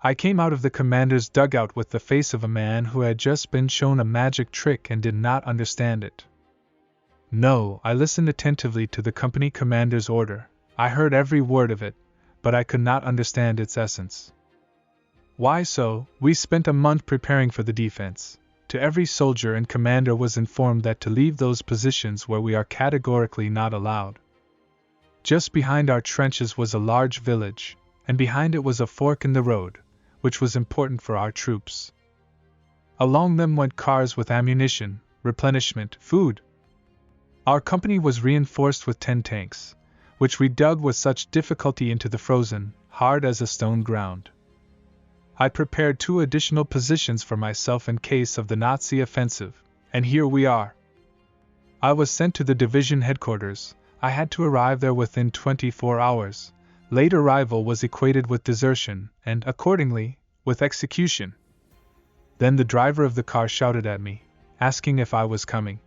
I came out of the commander's dugout with the face of a man who had just been shown a magic trick and did not understand it. No, I listened attentively to the company commander's order. I heard every word of it, but I could not understand its essence. Why so? We spent a month preparing for the defense. To every soldier and commander was informed that to leave those positions where we are categorically not allowed. Just behind our trenches was a large village, and behind it was a fork in the road, which was important for our troops. Along them went cars with ammunition, replenishment, food. Our company was reinforced with 10 tanks, which we dug with such difficulty into the frozen, hard as a stone ground. I prepared 2 additional positions for myself in case of the Nazi offensive, and here we are. I was sent to the division headquarters. I had to arrive there within 24 hours. Late arrival was equated with desertion, and, accordingly, with execution. Then the driver of the car shouted at me, asking if I was coming.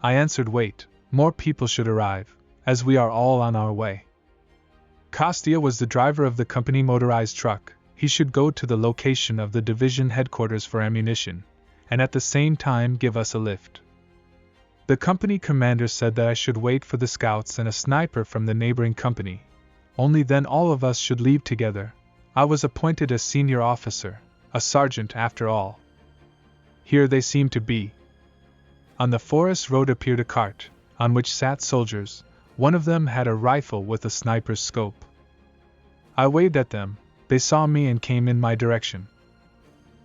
I answered, wait, more people should arrive, as we are all on our way. Kostya was the driver of the company motorized truck. He should go to the location of the division headquarters for ammunition, and at the same time give us a lift. The company commander said that I should wait for the scouts and a sniper from the neighboring company. Only then all of us should leave together. I was appointed as senior officer, a sergeant after all. Here they seemed to be. On the forest road appeared a cart, on which sat soldiers. One of them had a rifle with a sniper's scope. I waved at them. They saw me and came in my direction.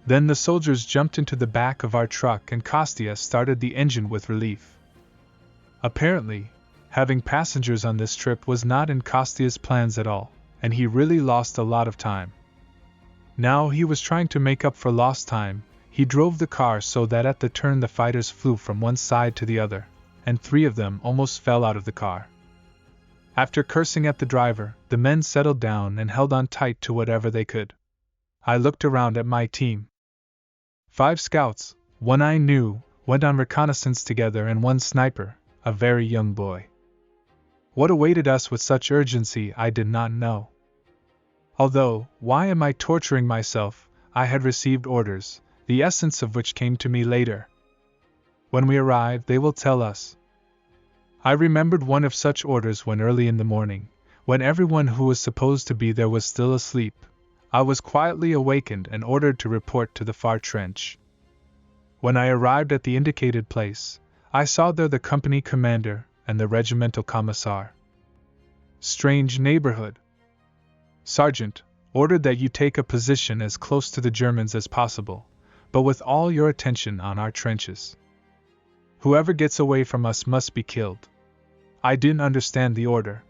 Then the soldiers jumped into the back of our truck and Kostya started the engine with relief. Apparently, having passengers on this trip was not in Kostya's plans at all, and he really lost a lot of time. Now he was trying to make up for lost time. He drove the car so that at the turn the fighters flew from one side to the other, and 3 of them almost fell out of the car. After cursing at the driver, the men settled down and held on tight to whatever they could. I looked around at my team. 5 scouts, 1 I knew, went on reconnaissance together, and 1 sniper, a very young boy. What awaited us with such urgency I did not know. Although, why am I torturing myself? I had received orders, the essence of which came to me later. When we arrive, they will tell us. I remembered one of such orders when early in the morning, when everyone who was supposed to be there was still asleep, I was quietly awakened and ordered to report to the far trench. When I arrived at the indicated place, I saw there the company commander and the regimental commissar. Strange neighborhood. Sergeant, ordered that you take a position as close to the Germans as possible, but with all your attention on our trenches. Whoever gets away from us must be killed. I didn't understand the order.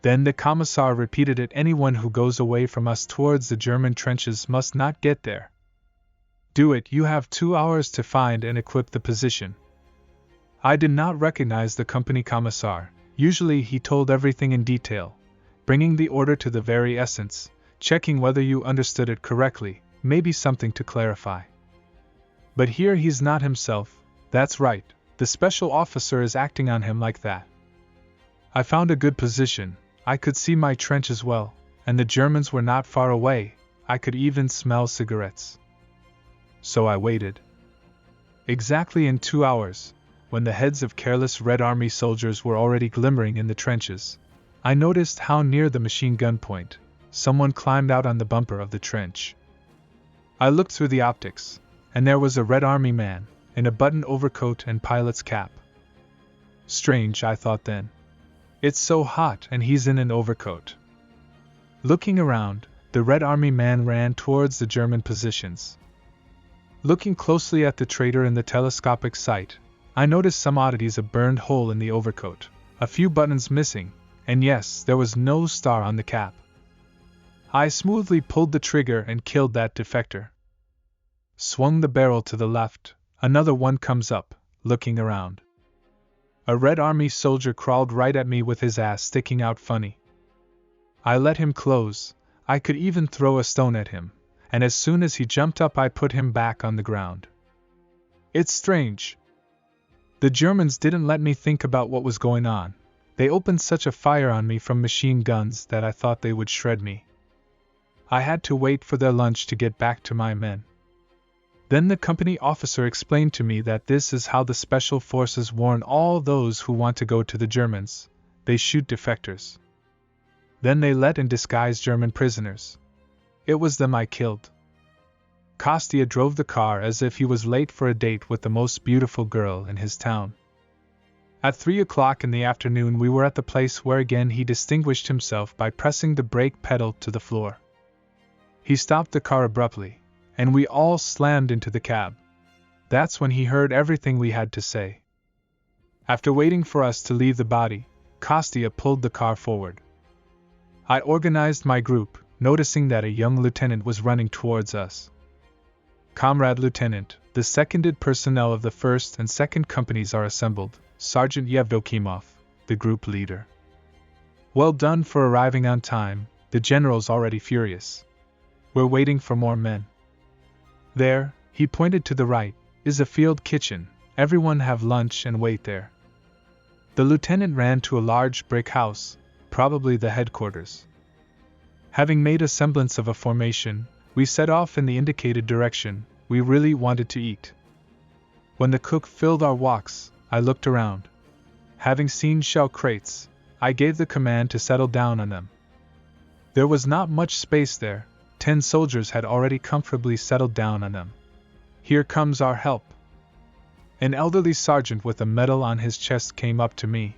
Then the commissar repeated it: anyone who goes away from us towards the German trenches must not get there. Do it. You have 2 hours to find and equip the position. I did not recognize the company commissar. Usually he told everything in detail, bringing the order to the very essence, checking whether you understood it correctly, maybe something to clarify. But here he's not himself. That's right, the special officer is acting on him like that. I found a good position. I could see my trench as well, and the Germans were not far away. I could even smell cigarettes. So I waited. Exactly in 2 hours, when the heads of careless Red Army soldiers were already glimmering in the trenches, I noticed how near the machine gun point, someone climbed out on the bumper of the trench. I looked through the optics, and there was a Red Army man, in a buttoned overcoat and pilot's cap. Strange, I thought then. It's so hot and he's in an overcoat. Looking around, the Red Army man ran towards the German positions. Looking closely at the traitor in the telescopic sight, I noticed some oddities: a burned hole in the overcoat, a few buttons missing, and yes, there was no star on the cap. I smoothly pulled the trigger and killed that defector. Swung the barrel to the left, another one comes up, looking around. A Red Army soldier crawled right at me with his ass sticking out funny. I let him close. I could even throw a stone at him, and as soon as he jumped up I put him back on the ground. It's strange. The Germans didn't let me think about what was going on. They opened such a fire on me from machine guns that I thought they would shred me. I had to wait for their lunch to get back to my men. Then the company officer explained to me that this is how the special forces warn all those who want to go to the Germans: they shoot defectors. Then they let in disguised German prisoners. It was them I killed. Kostya drove the car as if he was late for a date with the most beautiful girl in his town. At 3 o'clock in the afternoon we were at the place where again he distinguished himself by pressing the brake pedal to the floor. He stopped the car abruptly, and we all slammed into the cab. That's when he heard everything we had to say. After waiting for us to leave the body, Kostya pulled the car forward. I organized my group, noticing that a young lieutenant was running towards us. Comrade Lieutenant, the seconded personnel of the 1st and 2nd companies are assembled, Sergeant Yevdokimov, the group leader. Well done for arriving on time, the general's already furious. We're waiting for more men. There, he pointed to the right, is a field kitchen, everyone have lunch and wait there. The lieutenant ran to a large brick house, probably the headquarters. Having made a semblance of a formation, we set off in the indicated direction. We really wanted to eat. When the cook filled our woks, I looked around. Having seen shell crates, I gave the command to settle down on them. There was not much space there. 10 soldiers had already comfortably settled down on them. Here comes our help. An elderly sergeant with a medal on his chest came up to me.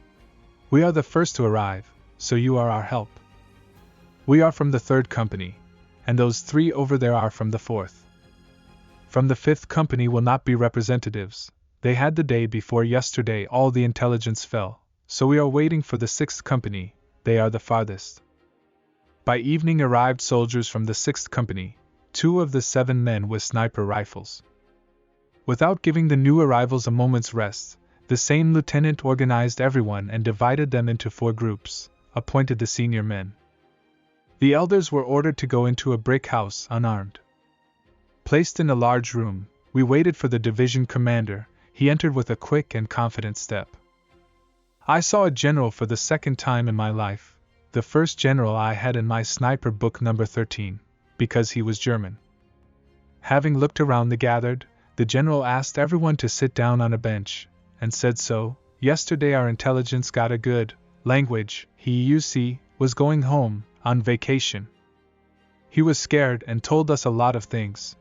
We are the first to arrive, so you are our help. We are from the 3rd company, and those 3 over there are from the 4th. From the 5th company will not be representatives. They had the day before yesterday all the intelligence fell, so we are waiting for the 6th company. They are the farthest. By evening arrived soldiers from the 6th company, 2 of the 7 men with sniper rifles. Without giving the new arrivals a moment's rest, the same lieutenant organized everyone and divided them into 4 groups, appointed the senior men. The elders were ordered to go into a brick house unarmed. Placed in a large room, we waited for the division commander. He entered with a quick and confident step. I saw a general for the 2nd time in my life. The first general I had in my sniper book number 13, because he was German. Having looked around the gathered, the general asked everyone to sit down on a bench, and said so. Yesterday our intelligence got a good language. He, you see, was going home, on vacation. He was scared and told us a lot of things.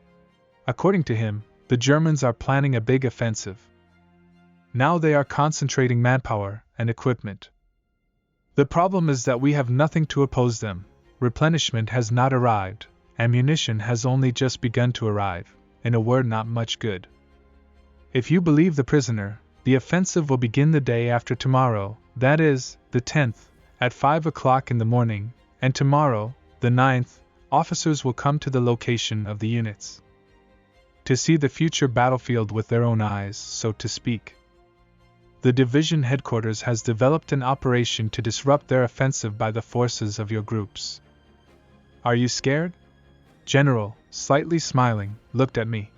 According to him, the Germans are planning a big offensive. Now they are concentrating manpower and equipment. The problem is that we have nothing to oppose them. Replenishment has not arrived, ammunition has only just begun to arrive, in a word, not much good. If you believe the prisoner, the offensive will begin the day after tomorrow, that is, the 10th, at 5 o'clock in the morning, and tomorrow, the 9th, officers will come to the location of the units to see the future battlefield with their own eyes, so to speak. The division headquarters has developed an operation to disrupt their offensive by the forces of your groups. Are you scared? General, slightly smiling, looked at me.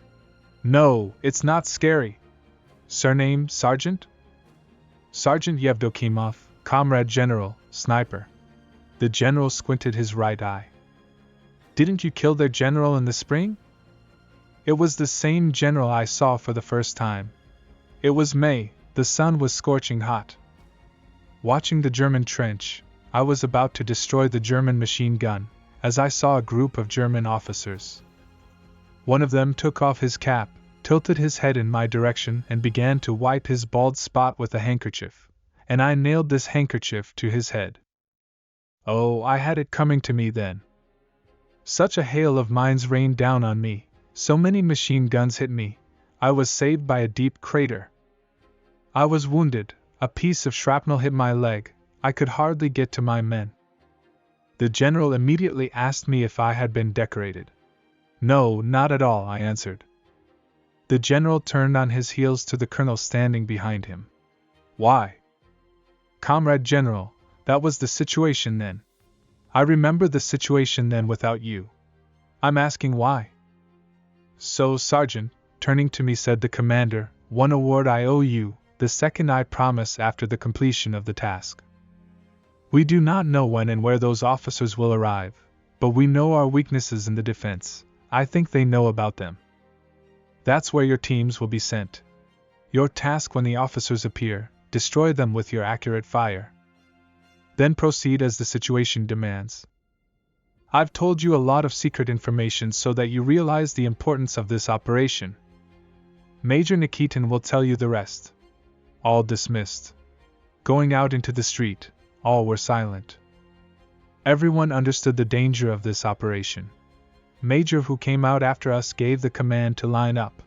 No, it's not scary. Surname, Sergeant? Sergeant Yevdokimov, Comrade General, Sniper. The general squinted his right eye. Didn't you kill their general in the spring? It was the same general I saw for the first time. It was May, the sun was scorching hot. Watching the German trench, I was about to destroy the German machine gun, as I saw a group of German officers. One of them took off his cap, tilted his head in my direction and began to wipe his bald spot with a handkerchief, and I nailed this handkerchief to his head. Oh, I had it coming to me then. Such a hail of mines rained down on me, so many machine guns hit me, I was saved by a deep crater. I was wounded, a piece of shrapnel hit my leg, I could hardly get to my men. The general immediately asked me if I had been decorated. No, not at all, I answered. The general turned on his heels to the colonel standing behind him. Why? Comrade General, that was the situation then. I remember the situation then without you. I'm asking why. So, Sergeant, turning to me said the commander, one award I owe you, the second I promise after the completion of the task. We do not know when and where those officers will arrive, But we know our weaknesses in the defense. I think they know about them. That's where your teams will be sent. Your task when the officers appear, destroy them with your accurate fire. Then proceed as the situation demands. I've told you a lot of secret information so that you realize the importance of this operation. Major Nikitin will tell you the rest. All dismissed. Going out into the street, all were silent. Everyone understood the danger of this operation. Major who came out after us gave the command to line up.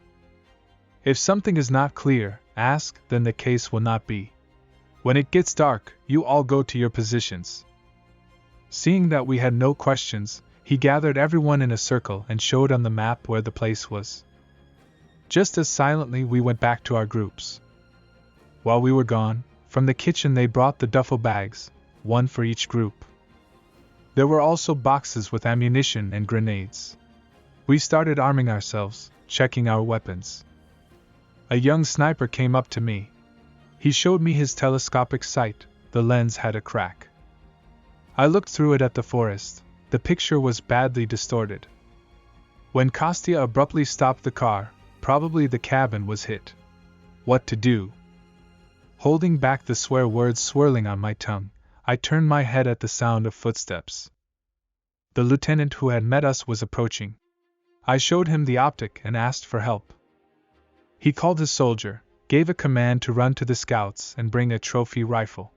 If something is not clear, ask, then the case will not be. When it gets dark, you all go to your positions. Seeing that we had no questions, he gathered everyone in a circle and showed on the map where the place was. Just as silently we went back to our groups. While we were gone, from the kitchen they brought the duffel bags, one for each group. There were also boxes with ammunition and grenades. We started arming ourselves, checking our weapons. A young sniper came up to me. He showed me his telescopic sight. The lens had a crack. I looked through it at the forest. The picture was badly distorted. When Kostya abruptly stopped the car, probably the cabin was hit. What to do? Holding back the swear words swirling on my tongue, I turned my head at the sound of footsteps. The lieutenant who had met us was approaching. I showed him the optic and asked for help. He called his soldier, gave a command to run to the scouts and bring a trophy rifle.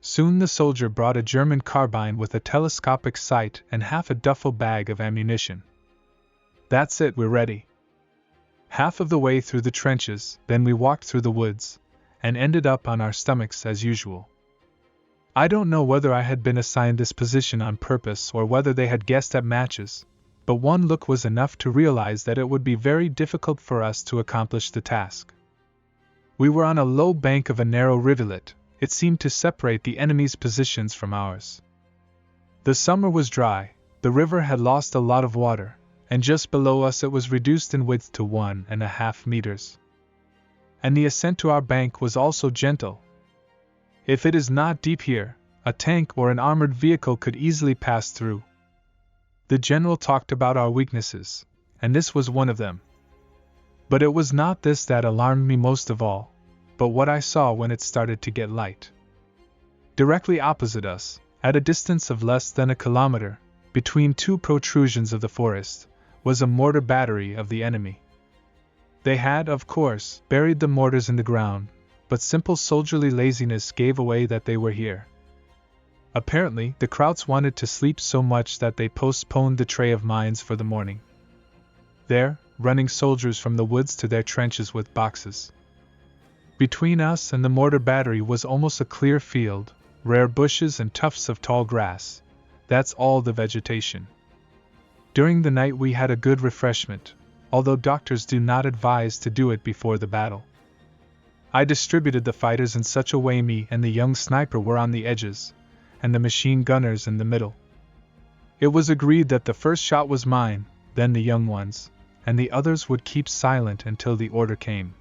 Soon the soldier brought a German carbine with a telescopic sight and half a duffel bag of ammunition. That's it, we're ready. Half of the way through the trenches, then we walked through the woods, and ended up on our stomachs as usual. I don't know whether I had been assigned this position on purpose or whether they had guessed at matches, but one look was enough to realize that it would be very difficult for us to accomplish the task. We were on a low bank of a narrow rivulet. It seemed to separate the enemy's positions from ours. The summer was dry, the river had lost a lot of water, and just below us it was reduced in width to 1.5 meters. And the ascent to our bank was also gentle. If it is not deep here, a tank or an armored vehicle could easily pass through. The general talked about our weaknesses, and this was one of them. But it was not this that alarmed me most of all, but what I saw when it started to get light. Directly opposite us, at a distance of less than a kilometer, between two protrusions of the forest, was a mortar battery of the enemy. They had, of course, buried the mortars in the ground, but simple soldierly laziness gave away that they were here. Apparently, the Krauts wanted to sleep so much that they postponed the tray of mines for the morning. There, running soldiers from the woods to their trenches with boxes. Between us and the mortar battery was almost a clear field, rare bushes and tufts of tall grass. That's all the vegetation. During the night we had a good refreshment, although doctors do not advise to do it before the battle. I distributed the fighters in such a way me and the young sniper were on the edges, and the machine gunners in the middle. It was agreed that the first shot was mine, then the young one's, and the others would keep silent until the order came.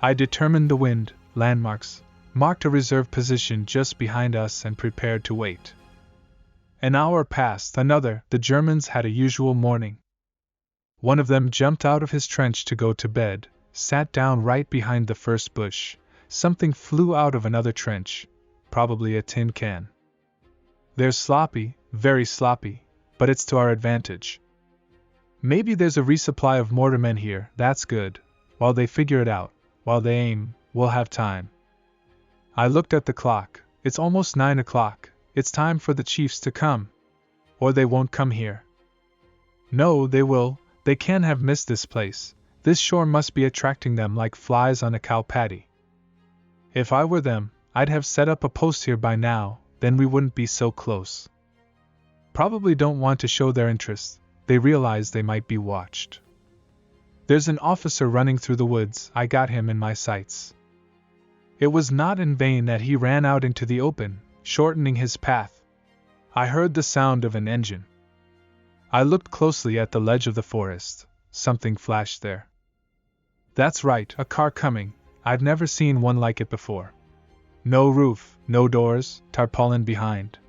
I determined the wind, landmarks, marked a reserve position just behind us and prepared to wait. An hour passed, another. The Germans had a usual morning. One of them jumped out of his trench to go to bed, sat down right behind the first bush. Something flew out of another trench, probably a tin can. They're sloppy, very sloppy, but it's to our advantage. Maybe there's a resupply of mortarmen here, that's good. While they figure it out, while they aim, we'll have time. I looked at the clock. It's almost 9 o'clock. It's time for the chiefs to come. Or they won't come here. No, they will. They can't have missed this place. This shore must be attracting them like flies on a cow patty. If I were them, I'd have set up a post here by now, then we wouldn't be so close. Probably don't want to show their interest. They realize they might be watched. There's an officer running through the woods. I got him in my sights. It was not in vain that he ran out into the open, shortening his path. I heard the sound of an engine. I looked closely at the ledge of the forest. Something flashed there. That's right, a car coming. I've never seen one like it before. No roof, no doors, tarpaulin behind.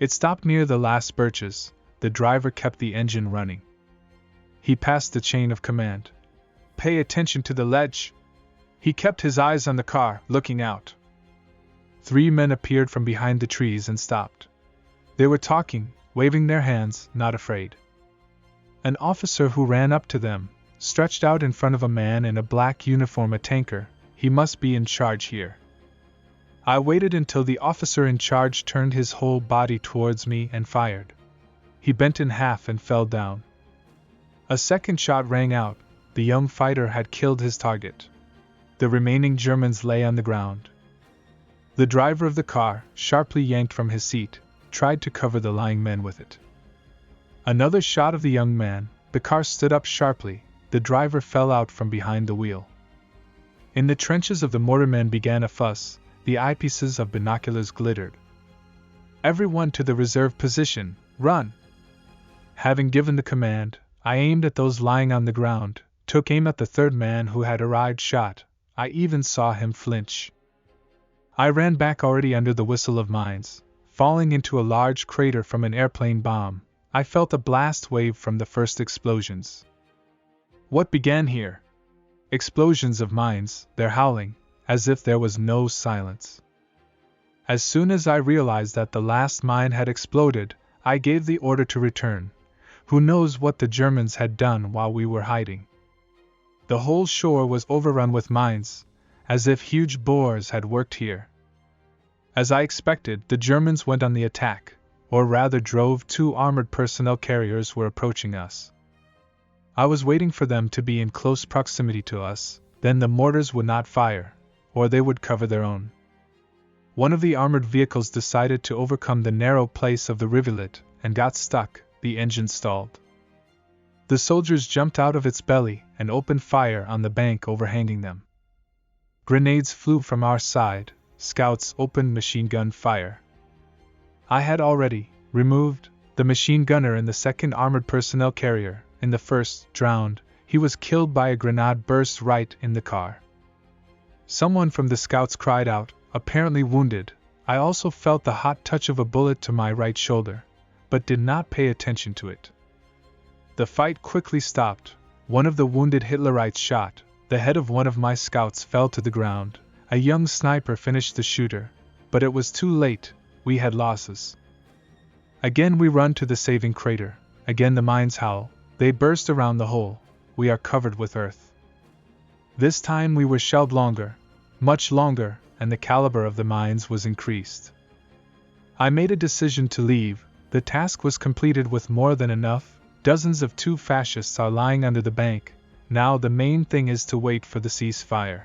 It stopped near the last birches. The driver kept the engine running. He passed the chain of command. "Pay attention to the ledge!" He kept his eyes on the car, looking out. 3 men appeared from behind the trees and stopped. They were talking, waving their hands, not afraid. An officer who ran up to them, stretched out in front of a man in a black uniform, a tanker. He must be in charge here. I waited until the officer in charge turned his whole body towards me and fired. He bent in half and fell down. A second shot rang out. The young fighter had killed his target. The remaining Germans lay on the ground. The driver of the car, sharply yanked from his seat, tried to cover the lying men with it. Another shot of the young man. The car stood up sharply. The driver fell out from behind the wheel. In the trenches of the mortarmen began a fuss. The eyepieces of binoculars glittered. "Everyone to the reserve position, run!" Having given the command, I aimed at those lying on the ground, took aim at the third man who had arrived, shot. I even saw him flinch. I ran back, already under the whistle of mines, falling into a large crater from an airplane bomb. I felt a blast wave from the first explosions. What began here? Explosions of mines, their howling, as if there was no silence. As soon as I realized that the last mine had exploded, I gave the order to return. Who knows what the Germans had done while we were hiding? The whole shore was overrun with mines, as if huge boars had worked here. As I expected, the Germans went on the attack, or rather drove. 2 armored personnel carriers were approaching us. I was waiting for them to be in close proximity to us, then the mortars would not fire, or they would cover their own. One of the armored vehicles decided to overcome the narrow place of the rivulet and got stuck. The engine stalled. The soldiers jumped out of its belly and opened fire on the bank overhanging them. Grenades flew from our side. Scouts opened machine gun fire. I had already removed the machine gunner in the second armored personnel carrier. In the first, drowned, he was killed by a grenade burst right in the car. Someone from the scouts cried out, apparently wounded. I also felt the hot touch of a bullet to my right shoulder, but did not pay attention to it. The fight quickly stopped. One of the wounded Hitlerites shot. The head of one of my scouts fell to the ground. A young sniper finished the shooter, but it was too late. We had losses. Again we run to the saving crater. Again the mines howl. They burst around the hole. We are covered with earth. This time we were shelled longer, much longer, and the caliber of the mines was increased. I made a decision to leave. The task was completed with more than enough. Dozens of 2 fascists are lying under the bank. Now the main thing is to wait for the ceasefire.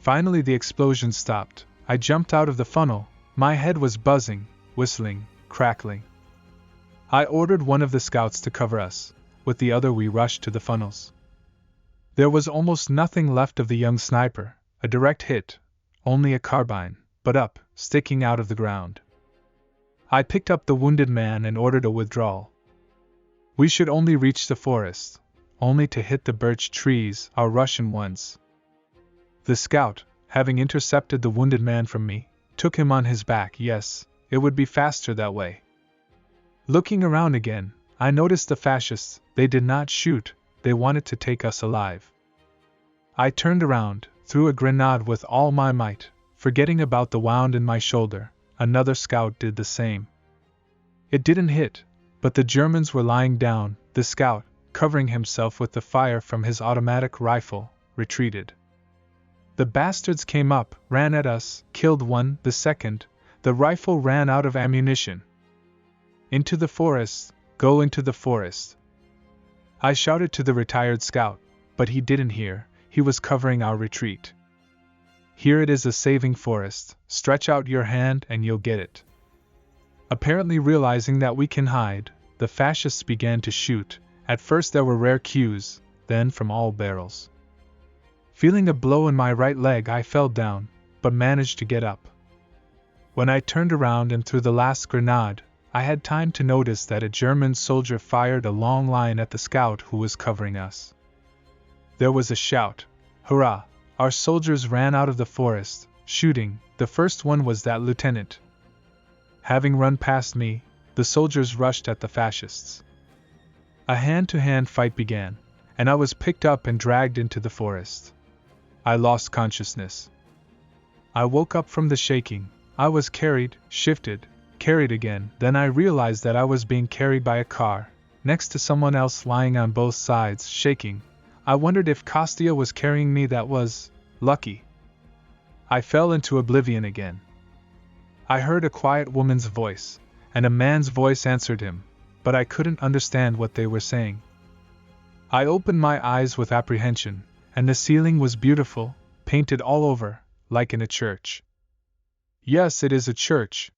Finally the explosion stopped. I jumped out of the funnel. My head was buzzing, whistling, crackling. I ordered one of the scouts to cover us. With the other we rushed to the funnels. There was almost nothing left of the young sniper. A direct hit. Only a carbine, but up, sticking out of the ground. I picked up the wounded man and ordered a withdrawal. We should only reach the forest, only to hit the birch trees, our Russian ones. The scout, having intercepted the wounded man from me, took him on his back. Yes, it would be faster that way. Looking around again, I noticed the fascists. They did not shoot, they wanted to take us alive. I turned around, threw a grenade with all my might, forgetting about the wound in my shoulder. Another scout did the same. It didn't hit, but the Germans were lying down. The scout, covering himself with the fire from his automatic rifle, retreated. The bastards came up, ran at us, killed one. The second, the rifle ran out of ammunition. Into the forest, go into the forest. I shouted to the retired scout, but he didn't hear. He was covering our retreat. Here it is, a saving forest. Stretch out your hand and you'll get it. Apparently realizing that we can hide, the fascists began to shoot. At first there were rare cues, then from all barrels. Feeling a blow in my right leg, I fell down, but managed to get up. When I turned around and threw the last grenade, I had time to notice that a German soldier fired a long line at the scout who was covering us. There was a shout. Hurrah! Our soldiers ran out of the forest, shooting. The first one was that lieutenant. Having run past me, the soldiers rushed at the fascists. A hand-to-hand fight began, and I was picked up and dragged into the forest. I lost consciousness. I woke up from the shaking. I was carried, shifted, carried again. Then I realized that I was being carried by a car, next to someone else lying on both sides, shaking. I wondered if Kostya was carrying me. That was lucky. I fell into oblivion again. I heard a quiet woman's voice, and a man's voice answered him, but I couldn't understand what they were saying. I opened my eyes with apprehension, and the ceiling was beautiful, painted all over, like in a church. Yes, it is a church.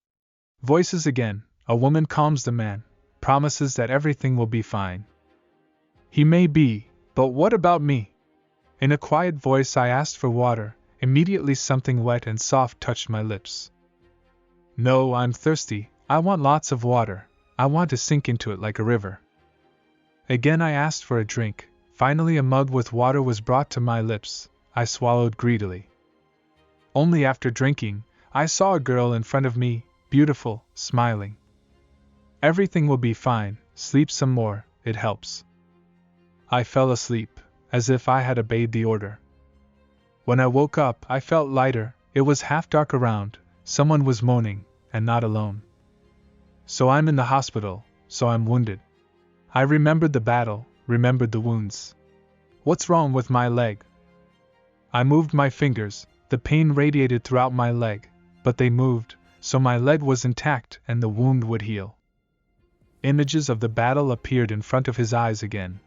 Voices again. A woman calms the man, promises that everything will be fine. He may be, but what about me? In a quiet voice I asked for water. Immediately something wet and soft touched my lips. No, I'm thirsty. I want lots of water. I want to sink into it like a river. Again I asked for a drink. Finally a mug with water was brought to my lips. I swallowed greedily. Only after drinking, I saw a girl in front of me, beautiful, smiling. Everything will be fine. Sleep some more, it helps. I fell asleep, as if I had obeyed the order. When I woke up, I felt lighter. It was half dark around. Someone was moaning, and not alone. So I'm in the hospital, so I'm wounded. I remembered the battle, remembered the wounds. What's wrong with my leg? I moved my fingers. The pain radiated throughout my leg, but they moved, so my leg was intact and the wound would heal. Images of the battle appeared in front of his eyes again.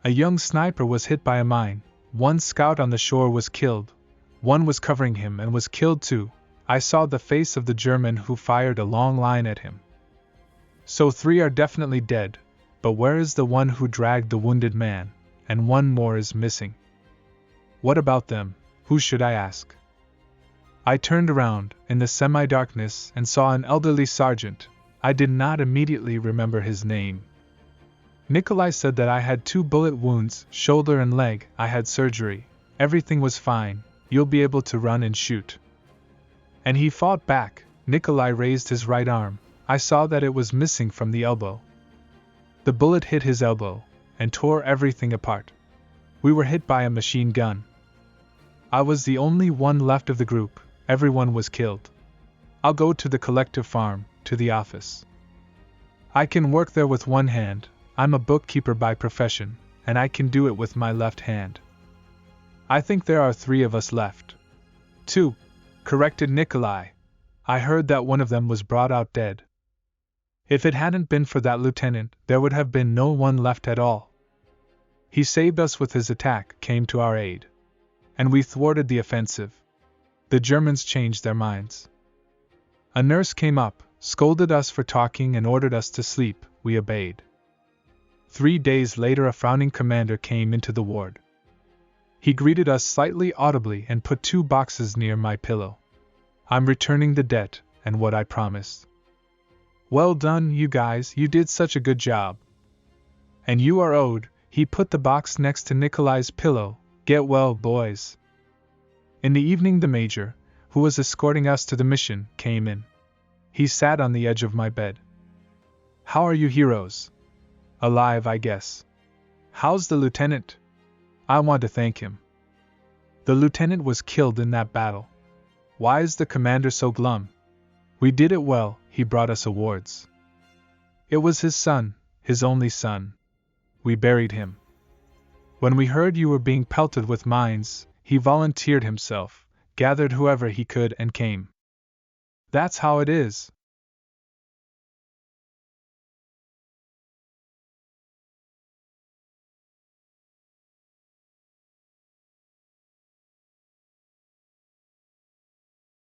A young sniper was hit by a mine. One scout on the shore was killed. One was covering him and was killed too. I saw the face of the German who fired a long line at him. So 3 are definitely dead, but where is the one who dragged the wounded man? And one more is missing. What about them? Who should I ask? I turned around in the semi-darkness and saw an elderly sergeant. I did not immediately remember his name. Nikolai said that I had 2 bullet wounds, shoulder and leg. I had surgery. Everything was fine. You'll be able to run and shoot. And he fought back. Nikolai raised his right arm. I saw that it was missing from the elbow. The bullet hit his elbow and tore everything apart. We were hit by a machine gun. I was the only one left of the group. Everyone was killed. I'll go to the collective farm, to the office. I can work there with one hand. I'm a bookkeeper by profession, and I can do it with my left hand. I think there are 3 of us left. 2, corrected Nikolai. I heard that one of them was brought out dead. If it hadn't been for that lieutenant, there would have been no one left at all. He saved us with his attack, came to our aid. And we thwarted the offensive. The Germans changed their minds. A nurse came up, scolded us for talking and ordered us to sleep. We obeyed. 3 days later a frowning commander came into the ward. He greeted us slightly audibly and put 2 boxes near my pillow. I'm returning the debt, and what I promised. Well done, you guys, you did such a good job. And you are owed. He put the box next to Nikolai's pillow. Get well, boys. In the evening the major, who was escorting us to the mission, came in. He sat on the edge of my bed. How are you heroes? Alive, I guess. How's the lieutenant? I want to thank him. The lieutenant was killed in that battle. Why is the commander so glum? We did it well, he brought us awards. It was his son, his only son. We buried him. When we heard you were being pelted with mines, he volunteered himself, gathered whoever he could and came. That's how it is.